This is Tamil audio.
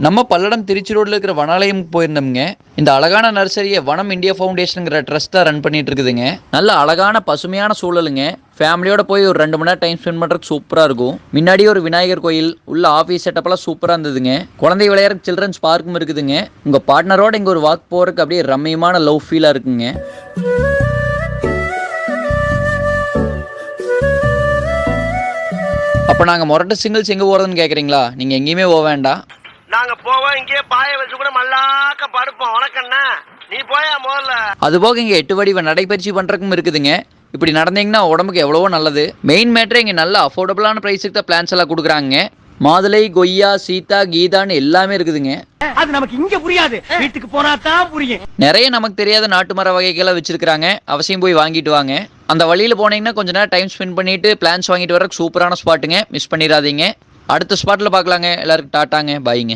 நம்ம பல்லடம் திருச்சி ரோட்டில் இருக்கிற வனாலயமுக்கு போயிருந்தோம்ங்க. இந்த அழகான நர்சரியை வனம் இந்தியா ஃபவுண்டேஷனுங்கிற ட்ரஸ்ட்டாக ரன் பண்ணிட்டு இருக்குதுங்க. நல்ல அழகான பசுமையான சூழலுங்க. ஃபேமிலியோட போய் ஒரு 2 மணி நேரம் டைம் ஸ்பெண்ட் பண்ணுறதுக்கு சூப்பராக இருக்கும். முன்னாடி ஒரு விநாயகர் கோயில் உள்ள ஆஃபீஸ் செட்டப்லாம் சூப்பராக இருந்ததுங்க. குழந்தை விளையாடுற சில்ட்ரன்ஸ் பார்க்கும் இருக்குதுங்க. உங்கள் பார்ட்னரோட இங்கே ஒரு வாக் போகிறதுக்கு அப்படியே ரம்மியமான லவ் ஃபீலாக இருக்குங்க. அப்போ நாங்கள் மொரட்டு சிங்கிள்ஸ் எங்கே போகிறதுன்னு கேட்குறீங்களா? நீங்கள் எங்கேயுமே போக வேண்டாம். நாங்க போவோம், இங்கே பாய வச்சு கூட மல்லாக்க படுப்போம். உனக்கண்ணா நீ போயா முதல்ல. அதுபோக இங்கே 8 வடிவ நடைபயிற்சி பண்ணுறதுக்கும் இருக்குதுங்க. இப்படி நடந்தீங்கன்னா உடம்புக்கு எவ்வளவோ நல்லது. மெயின் மேட்ரு இங்கே நல்ல அஃபோர்டபுளான ப்ரைஸுக்கு தான் பிளான்ஸ் எல்லாம் கொடுக்குறாங்க. மாதுளை, கொய்யா, சீதா, கீதான்னு எல்லாமே இருக்குதுங்க. அது நமக்கு இங்க புரியாது, வீட்டுக்கு போனா தான் புரியும். நிறைய நமக்கு தெரியாத நாட்டு மர வகைகளை வச்சிருக்காங்க. அவசியம் போய் வாங்கிட்டு வாங்க. அந்த வழியில் போனீங்கன்னா கொஞ்ச நேரம் டைம் ஸ்பெண்ட் பண்ணிட்டு பிளான்ஸ் வாங்கிட்டு வர சூப்பரான ஸ்பாட்டுங்க. மிஸ் பண்ணிடாதீங்க. அடுத்த ஸ்பாட்டில் பார்க்கலாங்க. எல்லாருக்கும் டாட்டாங்க, பாய்ங்க.